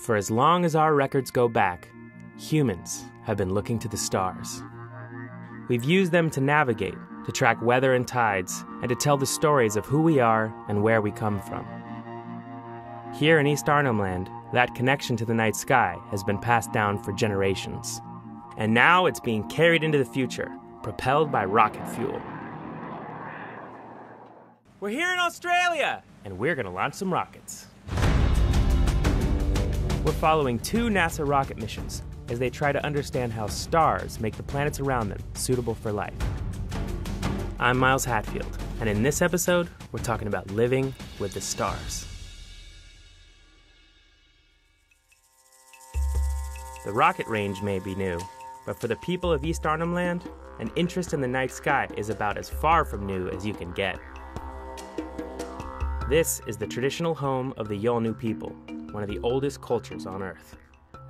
For as long as our records go back, humans have been looking to the stars. We've used them to navigate, to track weather and tides, and to tell the stories of who we are and where we come from. Here in East Arnhem Land, that connection to the night sky has been passed down for generations. And now it's being carried into the future, propelled by rocket fuel. We're here in Australia, and we're gonna launch some rockets. We're following 2 NASA rocket missions as they try to understand how stars make the planets around them suitable for life. I'm Miles Hatfield, and in this episode, we're talking about living with the stars. The rocket range may be new, but for the people of East Arnhem Land, an interest in the night sky is about as far from new as you can get. This is the traditional home of the Yolngu people, one of the oldest cultures on Earth.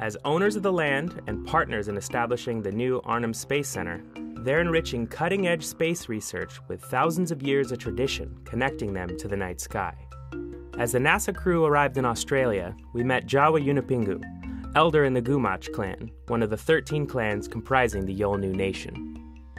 As owners of the land and partners in establishing the new Arnhem Space Center, they're enriching cutting-edge space research with thousands of years of tradition connecting them to the night sky. As the NASA crew arrived in Australia, we met Jawa Yunupingu, elder in the Gumatj clan, one of the 13 clans comprising the Yolngu nation.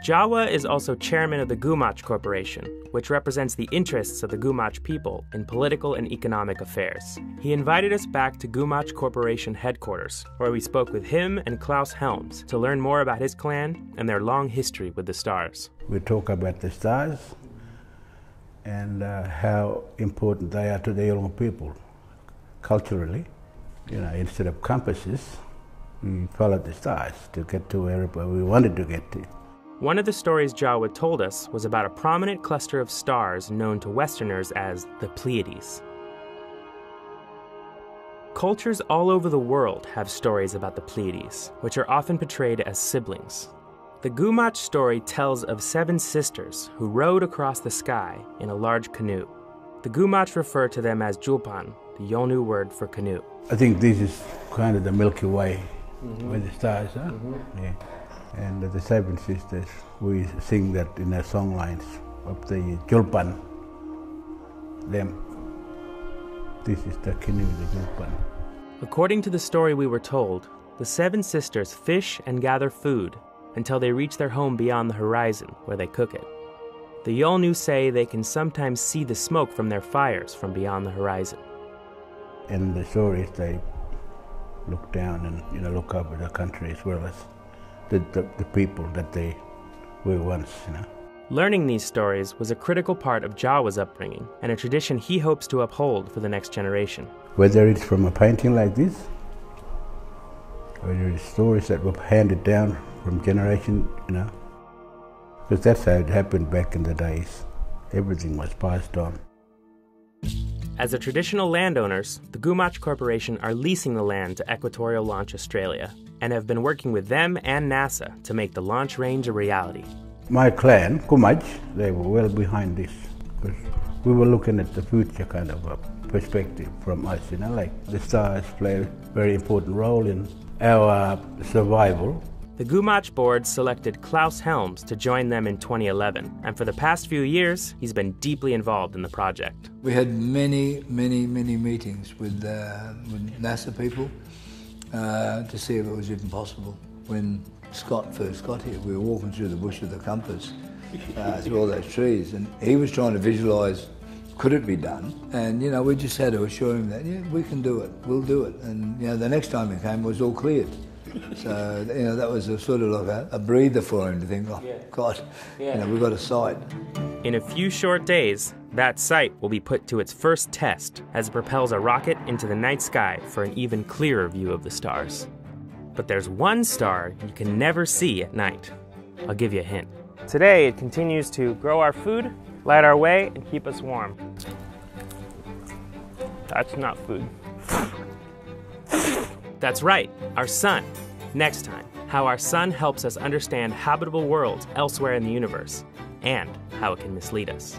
Jawa is also chairman of the Gumatj Corporation, which represents the interests of the Gumatj people in political and economic affairs. He invited us back to Gumatj Corporation headquarters, where we spoke with him and Klaus Helms to learn more about his clan and their long history with the stars. We talk about the stars and how important they are to the Yolngu people culturally. You know, instead of compasses, we followed the stars to get to wherever we wanted to get to. One of the stories Jawa told us was about a prominent cluster of stars known to Westerners as the Pleiades. Cultures all over the world have stories about the Pleiades, which are often portrayed as siblings. The Gumatj story tells of 7 sisters who rowed across the sky in a large canoe. The Gumatj refer to them as Julpan, the Yolngu word for canoe. I think this is kind of the Milky Way, where the stars are. Yeah. And the 7 sisters, we sing that in our song lines of the Julpan, them. This is the canoe, the Julpan. According to the story we were told, the 7 sisters fish and gather food until they reach their home beyond the horizon, where they cook it. The Yolngu say they can sometimes see the smoke from their fires from beyond the horizon. In the stories, they look down and look over the country as well as the people that they were once. Learning these stories was a critical part of Jawa's upbringing and a tradition he hopes to uphold for the next generation. Whether it's from a painting like this, whether it's stories that were handed down from generation, because that's how it happened back in the days. Everything was passed on. As the traditional landowners, the Gumatj Corporation are leasing the land to Equatorial Launch Australia and have been working with them and NASA to make the launch range a reality. My clan, Gumatj, they were well behind this because we were looking at the future kind of a perspective from us, like the stars play a very important role in our survival. The Gumatj board selected Klaus Helms to join them in 2011, and for the past few years, he's been deeply involved in the project. We had many meetings with NASA people to see if it was even possible. When Scott first got here, we were walking through the bush with the compass, through all those trees, and he was trying to visualise, could it be done? And, we just had to assure him that, yeah, we can do it, we'll do it. And, the next time he came, it was all cleared. So, that was a sort of like a breather for him to think, oh, God, we've got a site. In a few short days, that site will be put to its first test as it propels a rocket into the night sky for an even clearer view of the stars. But there's one star you can never see at night. I'll give you a hint. Today, it continues to grow our food, light our way, and keep us warm. That's not food. That's right, our sun. Next time, how our sun helps us understand habitable worlds elsewhere in the universe, and how it can mislead us.